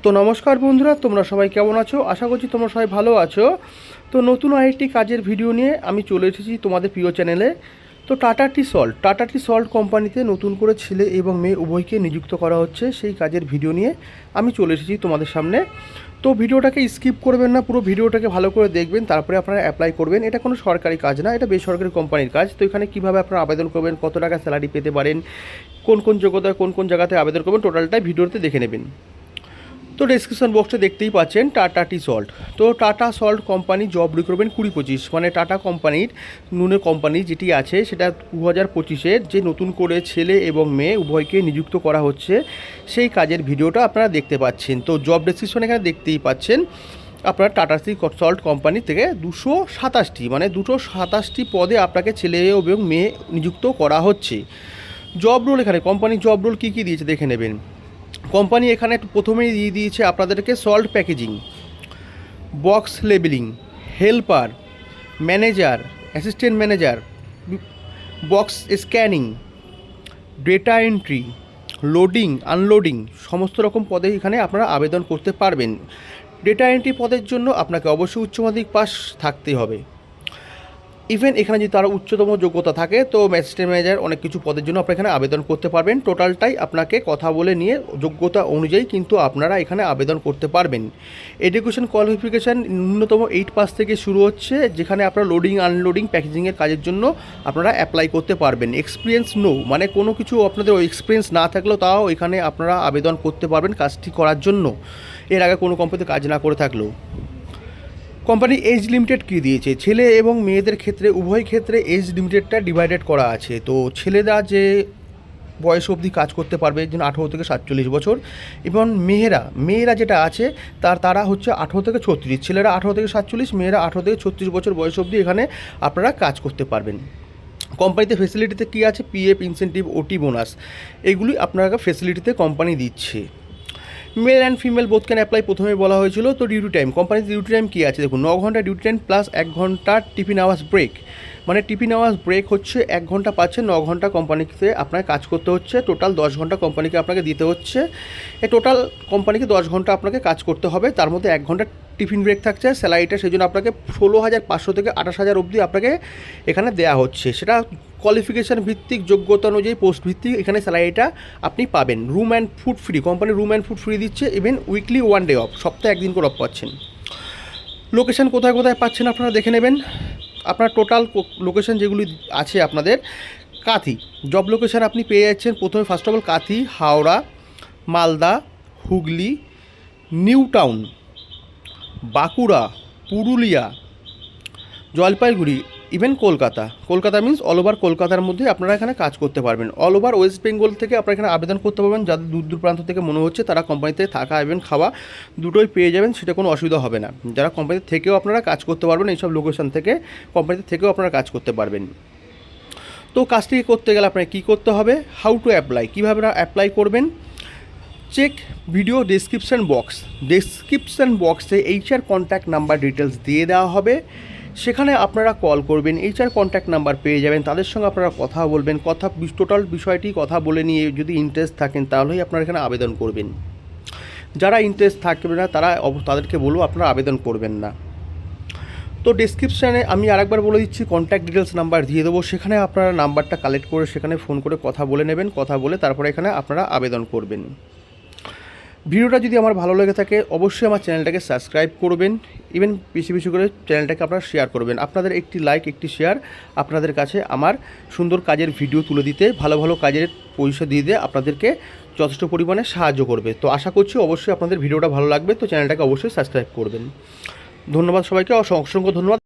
তো নমস্কার বন্ধুরা, তোমরা সবাই কেমন আছো? আশা করছি তোমরা সবাই ভালো আছো। তো নতুন আরেকটি কাজের ভিডিও নিয়ে আমি চলে এসেছি তোমাদের প্রিয় চ্যানেলে। তো টাটা টি সল্ট কোম্পানিতে নতুন করে ছেলে এবং মেয়ে উভয়কে নিযুক্ত করা হচ্ছে, সেই কাজের ভিডিও নিয়ে আমি চলে এসেছি তোমাদের সামনে। তো ভিডিওটাকে স্কিপ করবেন না, পুরো ভিডিওটাকে ভালো করে দেখবেন, তারপরে আপনারা অ্যাপ্লাই করবেন। এটা কোনো সরকারি কাজ না, এটা বেসরকারি কোম্পানির কাজ। তো এখানে কীভাবে আপনারা আবেদন করবেন, কত টাকা স্যালারি পেতে পারেন, কোন কোন যোগ্যতায় কোন কোন জায়গাতে আবেদন করবেন, টোটালটাই ভিডিওতে দেখে নেবেন। তো ডেসক্রিপশন বক্সে দেখতেই পাচ্ছেন টাটা টি সল্ট। তো tata salt company job recruitment 2025, মানে টাটা কোম্পানির নুনের কোম্পানি যেটি আছে সেটা 2025-এর যে নতুন করে ছেলে এবং মেয়ে উভয়কে নিযুক্ত করা হচ্ছে, সেই কাজের ভিডিওটা আপনারা দেখতে পাচ্ছেন। তো জব ডেসক্রিপশন এখানে দেখতেই পাচ্ছেন আপনারা টাটা টি সল্ট কোম্পানি থেকে 227টি, মানে 227টি পদে আপনাকে ছেলে এবং মেয়ে নিযুক্ত করা হচ্ছে। জব রোল, এখানে কোম্পানির জব রোল কী কী দিয়েছে দেখে নেবেন। কোম্পানি এখানে প্রথমেই দিয়ে দিয়েছে আপনাদেরকে salt packaging, box labelling, helper, manager, assistant manager, box scanning, data entry, loading unloading, সমস্ত রকম পদে এখানে আপনারা আবেদন করতে পারবেন। ডেটা এন্ট্রি পদের জন্য আপনাকে অবশ্যই উচ্চ মাধ্যমিক পাস থাকতে হবে। ইভেন এখানে যদি তার উচ্চতম যোগ্যতা থাকে, তো অ্যাসিস্ট্যান্ট ম্যানেজার অনেক কিছু পদের জন্য আপনারা এখানে আবেদন করতে পারবেন। টোটালটাই আপনাকে কথা বলে নিয়ে যোগ্যতা অনুযায়ী কিন্তু আপনারা এখানে আবেদন করতে পারবেন। এডুকেশন কোয়ালিফিকেশান ন্যূনতম 8 পাস থেকে শুরু হচ্ছে, যেখানে আপনারা লোডিং আনলোডিং প্যাকেজিংয়ের কাজের জন্য আপনারা অ্যাপ্লাই করতে পারবেন। এক্সপিরিয়েন্স নো, মানে কোনো কিছু আপনাদের এক্সপিরিয়েন্স না থাকলেও তাও এখানে আপনারা আবেদন করতে পারবেন কাজটি করার জন্য, এর আগে কোনো কোম্পানিতে কাজ না করে থাকলেও। কোম্পানি এজ লিমিটেড কী দিয়েছে, ছেলে এবং মেয়েদের ক্ষেত্রে উভয় ক্ষেত্রে এজ লিমিটেডটা ডিভাইডেড করা আছে। তো ছেলেরা যে বয়স অবধি কাজ করতে পারবে, যেন 18 থেকে 47 বছর, এবং মেয়েরা যেটা আছে তারা হচ্ছে 18 থেকে 36, ছেলেরা 18 থেকে 47, মেয়েরা 18 থেকে 36 বছর বয়স অবধি এখানে আপনারা কাজ করতে পারবেন। কোম্পানিতে ফেসিলিটিতে কী আছে, পিএফ, ইনসেন্টিভ, ওটি, বোনাস, এগুলি আপনারা ফেসিলিটিতে কোম্পানি দিচ্ছে। Male and female both can apply প্রথমে বলা হয়েছিল। তো ডিউটি টাইম, কোম্পানির ডিউটি টাইম কী আছে দেখুন, 9 ঘন্টা ডিউটি টাইম প্লাস 1 ঘন্টা টিফিন আওয়ার্স ব্রেক, মানে টিফিন আওয়ার্স ব্রেক হচ্ছে 1 ঘন্টা পাচ্ছেন, 9 ঘন্টা কোম্পানিতে আপনাকে কাজ করতে হচ্ছে, টোটাল 10 ঘন্টা কোম্পানিকে আপনাকে দিতে হচ্ছে। টোটাল কোম্পানিকে 10 ঘন্টা আপনাকে কাজ করতে হবে, তার মধ্যে 1 ঘন্টা টিফিন ব্রেক থাকছে। স্যালারিটা সেই জন্য আপনাকে 16,500 থেকে 28,000 অবধি আপনাকে এখানে দেওয়া হচ্ছে। সেটা কোয়ালিফিকেশান ভিত্তিক, যোগ্যতা অনুযায়ী, পোস্ট ভিত্তিক এখানে স্যালারিটা আপনি পাবেন। Room and food free, company room and food free দিচ্ছে। ইভেন উইকলি 1 ডে অফ, সপ্তাহে 1 দিন করে অফ পাচ্ছেন। লোকেশান কোথায় কোথায় পাচ্ছেন আপনারা দেখে নেবেন। আপনার টোটাল লোকেশান যেগুলি আছে আপনাদের, কাঁথি জব লোকেশান আপনি পেয়ে যাচ্ছেন প্রথমে, first of all Kanthi, Howrah, Malda, Hooghly, new town, Bankura, Purulia, Jalpaiguri, even Kolkata means all over কলকাতার মধ্যে আপনারা এখানে কাজ করতে পারবেন। অল ওভার ওয়েস্ট বেঙ্গল থেকে আপনারা এখানে আবেদন করতে পারবেন। যাদের দূর দূর প্রান্ত থেকে মনে হচ্ছে তারা কোম্পানিতে থাকা এবং খাওয়া দুটোই পেয়ে যাবেন, সেটা কোনো অসুবিধা হবে না। যারা কোম্পানিতে থেকেও আপনারা কাজ করতে পারবেন, এইসব লোকেশন থেকে কোম্পানিতে থেকেও আপনারা কাজ করতে পারবেন। তো কাজটি করতে গেলে আপনাকে কী করতে হবে, হাউ টু অ্যাপ্লাই, কীভাবে অ্যাপ্লাই করবেন, চেক ভিডিও ডেসক্রিপশান বক্সে HR কন্ট্যাক্ট নাম্বার ডিটেলস দিয়ে দেওয়া হবে, সেখানে আপনারা কল করবেন, HR কন্ট্যাক্ট নাম্বার পেয়ে যাবেন, তাদের সঙ্গে আপনারা কথা বলবেন, টোটাল বিষয়টি কথা বলে নিয়ে যদি ইন্টারেস্ট থাকেন তাহলেই আপনারা এখানে আবেদন করবেন। যারা ইন্টারেস্ট থাকবে না তাদেরকে বলবো আপনারা আবেদন করবেন না। তো ডেসক্রিপশানে আমি আরেকবার বলে দিচ্ছি, কন্ট্যাক্ট ডিটেলস নাম্বার দিয়ে দেবো, সেখানে আপনারা নাম্বারটা কালেক্ট করে সেখানে ফোন করে কথা বলে নেবেন, কথা বলে তারপরে এখানে আপনারা আবেদন করবেন। ভিডিওটা যদি আমার ভালো লেগে থাকে অবশ্যই আমার চ্যানেলটাকে সাবস্ক্রাইব করবেন, ইভেন বেশি করে চ্যানেলটাকে আপনারা শেয়ার করবেন। আপনাদের একটি লাইক, একটি শেয়ার আপনাদের কাছে আমার সুন্দর কাজের ভিডিও তুলে দিতে, ভালো ভালো কাজের পয়সা দিয়ে দিয়ে আপনাদেরকে যথেষ্ট পরিমাণে সাহায্য করবে। তো আশা করছি অবশ্যই আপনাদের ভিডিওটা ভালো লাগবে, তো চ্যানেলটাকে অবশ্যই সাবস্ক্রাইব করবেন। ধন্যবাদ সবাইকে, অসংখ্য ধন্যবাদ।